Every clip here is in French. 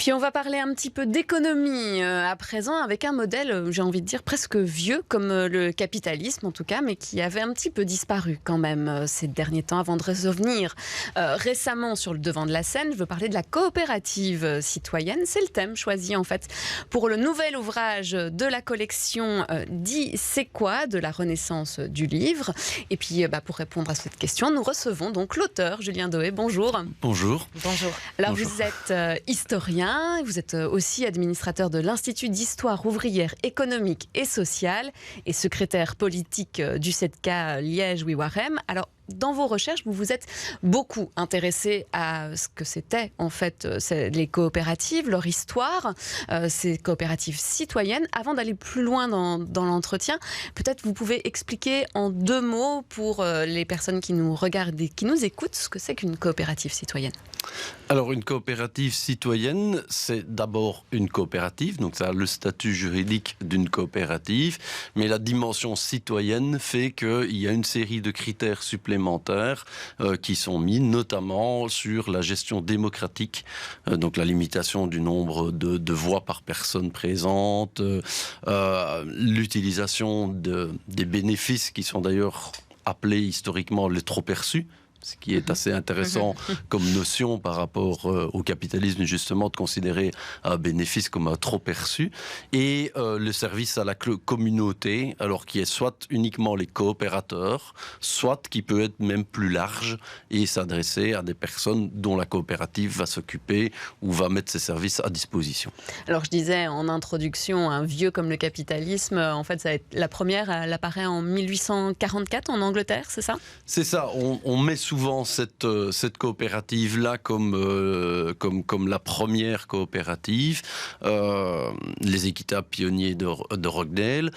Puis on va parler un petit peu d'économie à présent avec un modèle, j'ai envie de dire presque vieux comme le capitalisme en tout cas, mais qui avait un petit peu disparu quand même ces derniers temps avant de revenir récemment sur le devant de la scène. Je veux parler de la coopérative citoyenne. C'est le thème choisi en fait pour le nouvel ouvrage de la collection dit C'est quoi de la Renaissance du livre. Et puis pour répondre à cette question, nous recevons donc l'auteur Julien Doé. Bonjour. Bonjour. Bonjour. Alors Bonjour. vous êtes historien, vous êtes aussi administrateur de l'Institut d'histoire ouvrière économique et sociale et secrétaire politique du SEDCA Liège-Ouistreham. Alors dans vos recherches, vous vous êtes beaucoup intéressé à ce que c'était en fait les coopératives, leur histoire, ces coopératives citoyennes. Avant d'aller plus loin dans l'entretien, peut-être vous pouvez expliquer en 2 mots pour les personnes qui nous regardent et qui nous écoutent ce que c'est qu'une coopérative citoyenne. Alors, une coopérative citoyenne, c'est d'abord une coopérative, donc ça a le statut juridique d'une coopérative, mais la dimension citoyenne fait qu'il y a une série de critères supplémentaires qui sont mis, notamment sur la gestion démocratique, donc la limitation du nombre de voix par personne présente, l'utilisation des bénéfices qui sont d'ailleurs appelés historiquement les trop-perçus, ce qui est assez intéressant comme notion par rapport au capitalisme, justement, de considérer un bénéfice comme un trop perçu. Et le service à la communauté, alors qui est soit uniquement les coopérateurs, soit qui peut être même plus large et s'adresser à des personnes dont la coopérative va s'occuper ou va mettre ses services à disposition. Alors je disais en introduction, un vieux comme le capitalisme, en fait ça va être la première, elle apparaît en 1844 en Angleterre, c'est ça ? C'est ça, on met souvent cette coopérative-là comme la première coopérative, les équitables pionniers de Rochdale,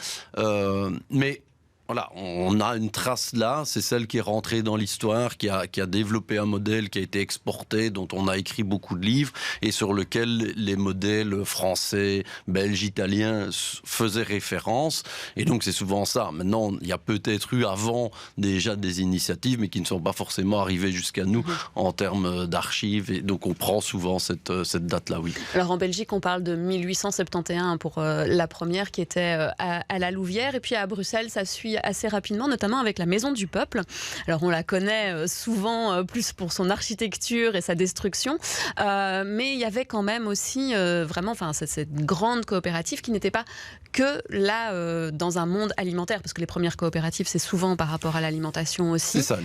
mais voilà, on a une trace là, c'est celle qui est rentrée dans l'histoire, qui a développé un modèle qui a été exporté, dont on a écrit beaucoup de livres, et sur lequel les modèles français, belges, italiens faisaient référence. Et donc c'est souvent ça. Maintenant, il y a peut-être eu avant déjà des initiatives, mais qui ne sont pas forcément arrivées jusqu'à nous en termes d'archives. Et donc on prend souvent cette date-là, oui. Alors en Belgique, on parle de 1871 pour la première qui était à la Louvière. Et puis à Bruxelles, ça suit assez rapidement, notamment avec la Maison du Peuple. Alors on la connaît souvent plus pour son architecture et sa destruction, mais il y avait quand même aussi vraiment cette grande coopérative qui n'était pas que là dans un monde alimentaire, parce que les premières coopératives, c'est souvent par rapport à l'alimentation aussi. C'est ça,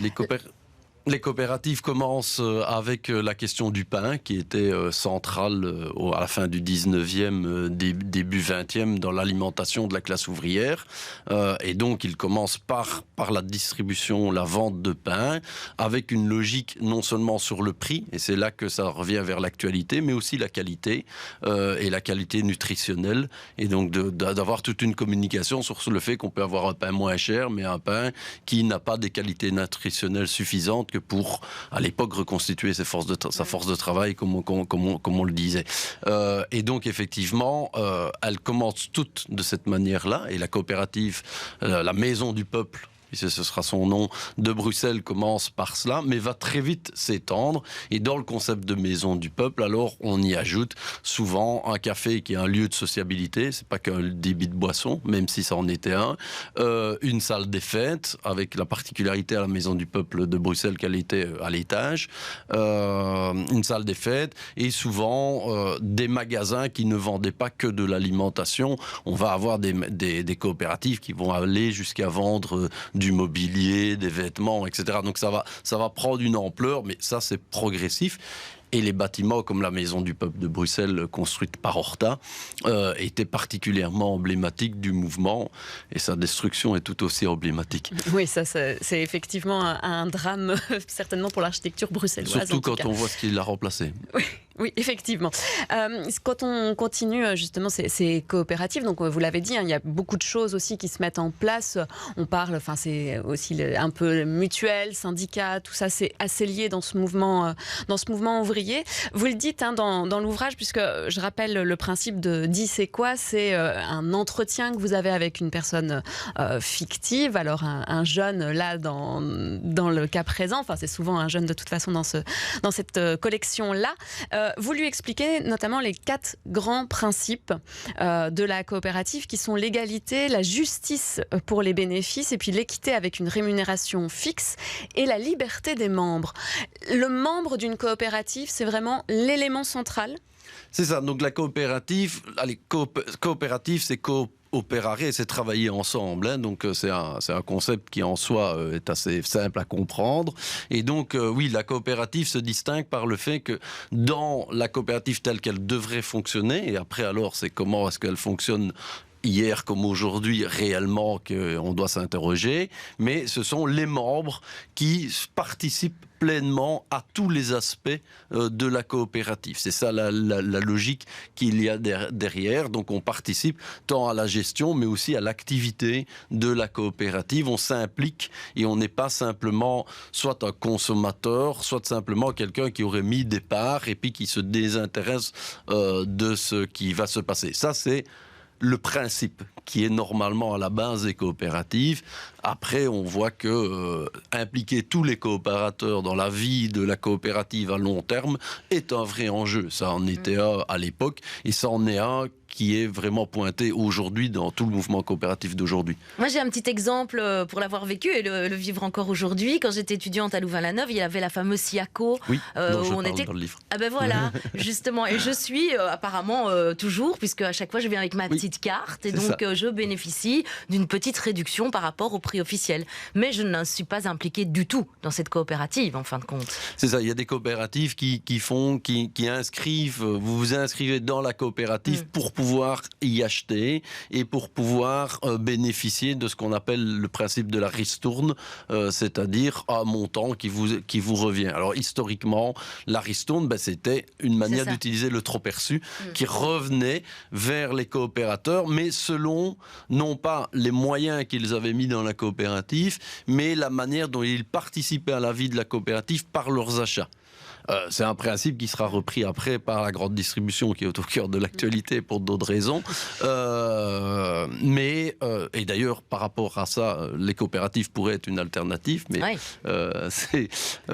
les coopératives commencent avec la question du pain, qui était centrale à la fin du 19e, début 20e, dans l'alimentation de la classe ouvrière. Et donc, ils commencent par la distribution, la vente de pain, avec une logique non seulement sur le prix, et c'est là que ça revient vers l'actualité, mais aussi la qualité, et la qualité nutritionnelle. Et donc, d'avoir toute une communication sur le fait qu'on peut avoir un pain moins cher, mais un pain qui n'a pas des qualités nutritionnelles suffisantes que pour, à l'époque, reconstituer sa force de travail, comme on le disait. Et donc, effectivement, elles commencent toutes de cette manière-là, et la coopérative, la Maison du Peuple, ce sera son nom, de Bruxelles, commence par cela, mais va très vite s'étendre. Et dans le concept de Maison du Peuple, alors on y ajoute souvent un café qui est un lieu de sociabilité, c'est pas qu'un débit de boisson, même si ça en était un, une salle des fêtes, avec la particularité à la Maison du Peuple de Bruxelles qu'elle était à l'étage, une salle des fêtes, et souvent des magasins qui ne vendaient pas que de l'alimentation. On va avoir des coopératives qui vont aller jusqu'à vendre du mobilier, des vêtements, etc. Donc ça va prendre une ampleur, mais ça c'est progressif. Et les bâtiments comme la Maison du Peuple de Bruxelles, construite par Horta, étaient particulièrement emblématiques du mouvement. Et sa destruction est tout aussi emblématique. Oui, ça c'est effectivement un drame, certainement pour l'architecture bruxelloise. Surtout quand on voit ce qui l'a remplacé. Oui, effectivement. Quand on continue justement ces coopératives, donc vous l'avez dit, il y a beaucoup de choses aussi qui se mettent en place. On parle, c'est aussi un peu mutuel, syndicat, tout ça, c'est assez lié dans ce mouvement ouvrier. ouvriers. Vous le dites dans l'ouvrage, puisque je rappelle le principe de 10 c'est quoi ? C'est un entretien que vous avez avec une personne fictive. Alors un jeune, là, dans le cas présent, enfin c'est souvent un jeune de toute façon dans cette collection-là. Vous lui expliquez notamment les 4 grands principes de la coopérative qui sont l'égalité, la justice pour les bénéfices et puis l'équité avec une rémunération fixe et la liberté des membres. Le membre d'une coopérative, c'est vraiment l'élément central ? C'est ça, donc la coopérative, coopérative c'est coopérare, c'est travailler ensemble, hein, donc c'est un concept qui en soi est assez simple à comprendre. Et donc oui, la coopérative se distingue par le fait que dans la coopérative telle qu'elle devrait fonctionner, et après alors c'est comment est-ce qu'elle fonctionne hier comme aujourd'hui réellement qu'on doit s'interroger, mais ce sont les membres qui participent pleinement à tous les aspects de la coopérative. C'est ça la logique qu'il y a derrière. Donc on participe tant à la gestion mais aussi à l'activité de la coopérative. On s'implique et on n'est pas simplement soit un consommateur, soit simplement quelqu'un qui aurait mis des parts et puis qui se désintéresse de ce qui va se passer. Ça c'est le principe qui est normalement à la base des coopératives. Après, on voit que impliquer tous les coopérateurs dans la vie de la coopérative à long terme est un vrai enjeu. Ça en était un à l'époque et ça en est un qui est vraiment pointé aujourd'hui dans tout le mouvement coopératif d'aujourd'hui. Moi, j'ai un petit exemple pour l'avoir vécu et le vivre encore aujourd'hui. Quand j'étais étudiante à Louvain-la-Neuve, il y avait la fameuse SIACO. Oui, dont je où on parle était... dans le livre. Ah ben voilà, justement. Et je suis apparemment toujours, puisque à chaque fois, je viens avec ma petite carte. Et donc, je bénéficie d'une petite réduction par rapport au prix officiel. Mais je ne suis pas impliquée du tout dans cette coopérative, en fin de compte. C'est ça, il y a des coopératives qui inscrivent, vous vous inscrivez dans la coopérative pour pouvoir y acheter et pour pouvoir bénéficier de ce qu'on appelle le principe de la ristourne, c'est-à-dire un montant qui vous revient. Alors historiquement, la ristourne, c'était une manière d'utiliser le trop-perçu qui revenait vers les coopérateurs, mais selon non pas les moyens qu'ils avaient mis dans la coopérative, mais la manière dont ils participaient à la vie de la coopérative par leurs achats. C'est un principe qui sera repris après par la grande distribution qui est au cœur de l'actualité pour d'autres raisons. Et d'ailleurs, par rapport à ça, les coopératives pourraient être une alternative, mais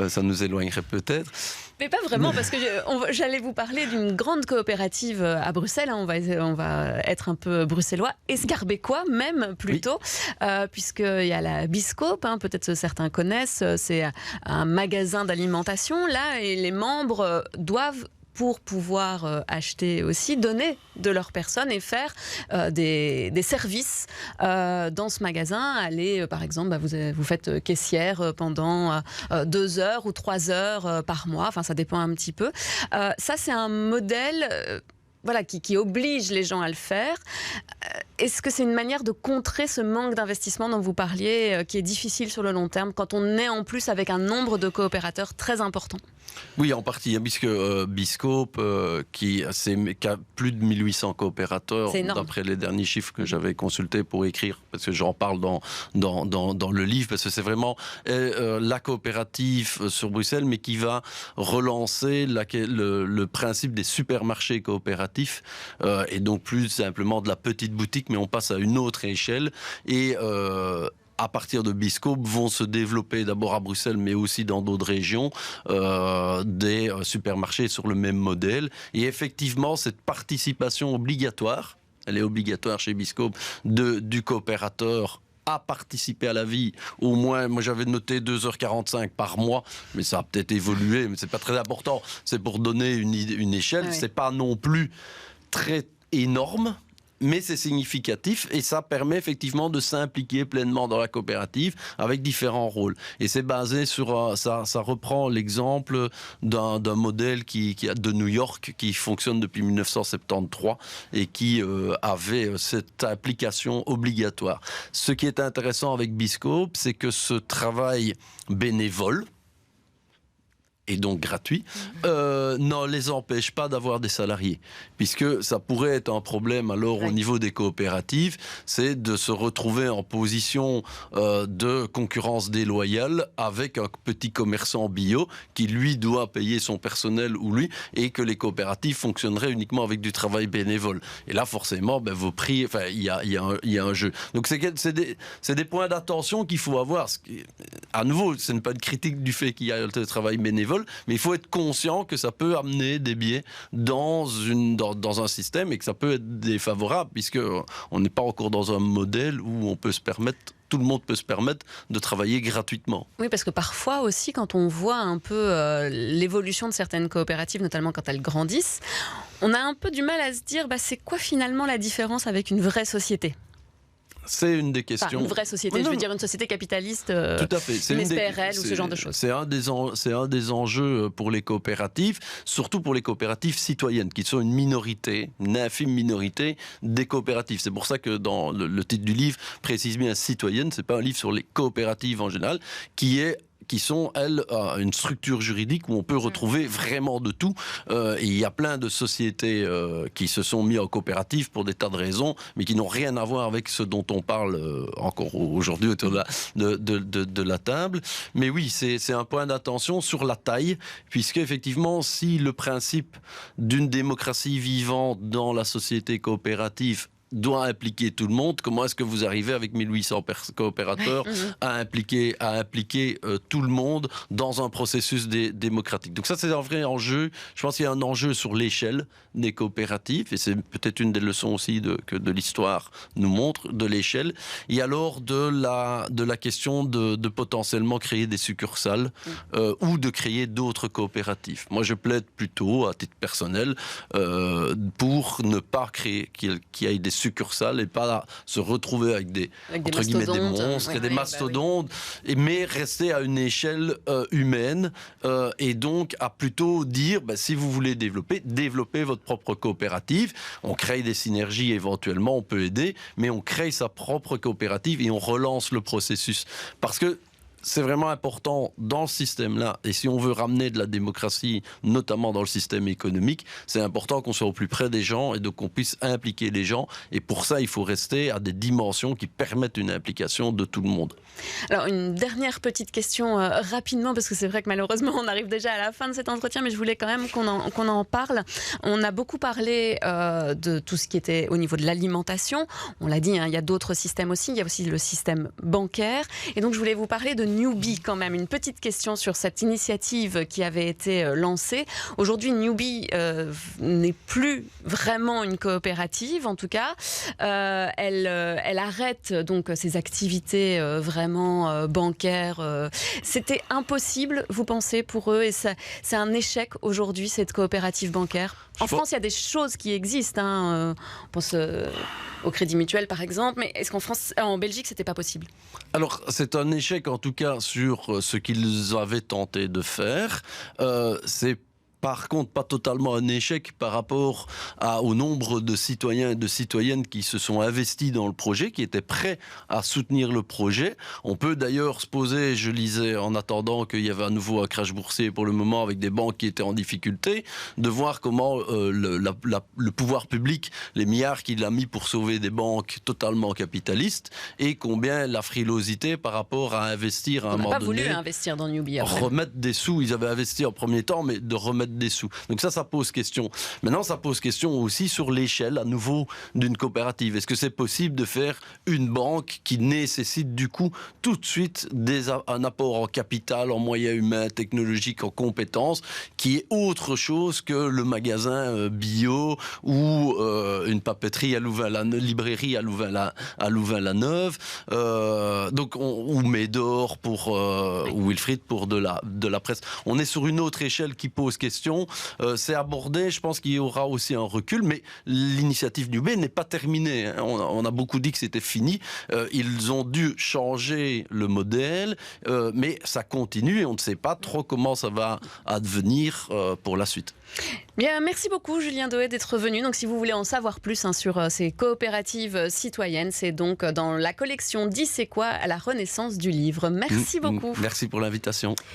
ça nous éloignerait peut-être. Mais pas vraiment, parce que j'allais vous parler d'une grande coopérative à Bruxelles. Hein, on va être un peu bruxellois, escarbécois même plutôt, puisqu'il y a la Biscoop, hein, peut-être certains connaissent, c'est un magasin d'alimentation là, et les membres doivent, pour pouvoir acheter aussi, donner de leur personne et faire des services dans ce magasin. Aller, par exemple, vous faites caissière pendant 2 heures ou 3 heures par mois. Enfin, ça dépend un petit peu. Ça, c'est un modèle... qui oblige les gens à le faire. Est-ce que c'est une manière de contrer ce manque d'investissement dont vous parliez, qui est difficile sur le long terme, quand on est en plus avec un nombre de coopérateurs très important ? Oui, en partie, puisque Biscoop, qui a plus de 1800 coopérateurs, d'après les derniers chiffres que j'avais consultés pour écrire, parce que j'en parle dans le livre, parce que c'est vraiment la coopérative sur Bruxelles, mais qui va relancer le principe des supermarchés coopératifs, et donc plus simplement de la petite boutique, mais on passe à une autre échelle, et à partir de Biscoop, vont se développer d'abord à Bruxelles, mais aussi dans d'autres régions, des supermarchés sur le même modèle. Et effectivement, cette participation obligatoire, elle est obligatoire chez Biscoop, du coopérateur à participer à la vie, au moins, moi j'avais noté 2h45 par mois, mais ça a peut-être évolué, mais c'est pas très important. C'est pour donner une échelle, c'est pas non plus très énorme, mais c'est significatif et ça permet effectivement de s'impliquer pleinement dans la coopérative avec différents rôles. Et c'est basé sur ça reprend l'exemple d'un modèle de New York qui fonctionne depuis 1973 et qui avait cette implication obligatoire. Ce qui est intéressant avec Biscoop, c'est que ce travail bénévole et donc gratuit, ne les empêche pas d'avoir des salariés. Puisque ça pourrait être un problème alors au niveau des coopératives, c'est de se retrouver en position de concurrence déloyale avec un petit commerçant bio qui lui doit payer son personnel ou lui, et que les coopératives fonctionneraient uniquement avec du travail bénévole. Et là forcément vos prix, il y a un jeu. Donc c'est des points d'attention qu'il faut avoir. À nouveau, ce n'est pas une critique du fait qu'il y a le travail bénévole, mais il faut être conscient que ça peut amener des biais dans un système et que ça peut être défavorable, puisque on n'est pas encore dans un modèle où on peut se permettre, tout le monde peut se permettre de travailler gratuitement. Oui, parce que parfois aussi, quand on voit un peu l'évolution de certaines coopératives, notamment quand elles grandissent, on a un peu du mal à se dire, c'est quoi finalement la différence avec une vraie société ? C'est une des questions. Enfin, une vraie société, je veux dire une société capitaliste, tout à fait. C'est une SPRL ou ce genre de choses. C'est un des enjeux pour les coopératives, surtout pour les coopératives citoyennes, qui sont une minorité, une infime minorité des coopératives. C'est pour ça que dans le titre du livre précise bien citoyenne, c'est pas un livre sur les coopératives en général, qui sont, elles, une structure juridique où on peut retrouver vraiment de tout. Et il y a plein de sociétés qui se sont mis en coopérative pour des tas de raisons, mais qui n'ont rien à voir avec ce dont on parle encore aujourd'hui autour de la table. Mais oui, c'est un point d'attention sur la taille, puisque effectivement, si le principe d'une démocratie vivante dans la société coopérative doit impliquer tout le monde, comment est-ce que vous arrivez avec 1800 coopérateurs à impliquer tout le monde dans un processus démocratique. Donc ça, c'est un vrai enjeu. Je pense qu'il y a un enjeu sur l'échelle des coopératives, et c'est peut-être une des leçons aussi que de l'histoire nous montre, de l'échelle. Et alors de la question de potentiellement créer des succursales ou de créer d'autres coopératives. Moi, je plaide plutôt, à titre personnel, pour ne pas créer qu'il y ait des succursales et pas se retrouver avec des monstres et des mastodontes, mais rester à une échelle humaine et donc à plutôt dire si vous voulez développer votre propre coopérative, on crée des synergies éventuellement, on peut aider, mais on crée sa propre coopérative et on relance le processus. Parce que c'est vraiment important dans ce système-là. Et si on veut ramener de la démocratie, notamment dans le système économique, c'est important qu'on soit au plus près des gens et donc qu'on puisse impliquer les gens. Et pour ça, il faut rester à des dimensions qui permettent une implication de tout le monde. Alors, une dernière petite question rapidement, parce que c'est vrai que malheureusement, on arrive déjà à la fin de cet entretien, mais je voulais quand même qu'on en parle. On a beaucoup parlé de tout ce qui était au niveau de l'alimentation. On l'a dit, il y a d'autres systèmes aussi. Il y a aussi le système bancaire. Et donc, je voulais vous parler de Newbie quand même. Une petite question sur cette initiative qui avait été lancée. Aujourd'hui, Newbie n'est plus vraiment une coopérative, en tout cas. Elle arrête donc ses activités vraiment bancaires. C'était impossible, vous pensez, pour eux, et c'est un échec aujourd'hui, cette coopérative bancaire. En France, il y a des choses qui existent. On pense au Crédit Mutuel, par exemple. Mais est-ce en Belgique, c'était pas possible ? Alors, c'est un échec, en tout cas, sur ce qu'ils avaient tenté de faire. C'est par contre pas totalement un échec par rapport au nombre de citoyens et de citoyennes qui se sont investis dans le projet, qui étaient prêts à soutenir le projet. On peut d'ailleurs se poser, je lisais en attendant qu'il y avait à nouveau un crash boursier pour le moment avec des banques qui étaient en difficulté, de voir comment le pouvoir public, les milliards qu'il a mis pour sauver des banques totalement capitalistes, et combien la frilosité par rapport à investir à un moment donné. On n'a pas voulu investir dans Newbie. Remettre des sous, ils avaient investi en premier temps, mais de remettre des sous. Donc ça pose question. Maintenant, ça pose question aussi sur l'échelle, à nouveau, d'une coopérative. Est-ce que c'est possible de faire une banque qui nécessite du coup tout de suite un apport en capital, en moyens humains, technologiques, en compétences, qui est autre chose que le magasin bio ou une papeterie à librairie à Louvain-la-Neuve, donc ou Médor ou Wilfried pour de la presse. On est sur une autre échelle qui pose question. C'est abordé, je pense qu'il y aura aussi un recul, mais l'initiative Newbie n'est pas terminée. On a beaucoup dit que c'était fini. Ils ont dû changer le modèle, mais ça continue et on ne sait pas trop comment ça va advenir pour la suite. Bien, merci beaucoup Julien Doé d'être venu. Donc, si vous voulez en savoir plus sur ces coopératives citoyennes, c'est donc dans la collection 10 c'est quoi à la renaissance du livre. Merci beaucoup. Merci pour l'invitation.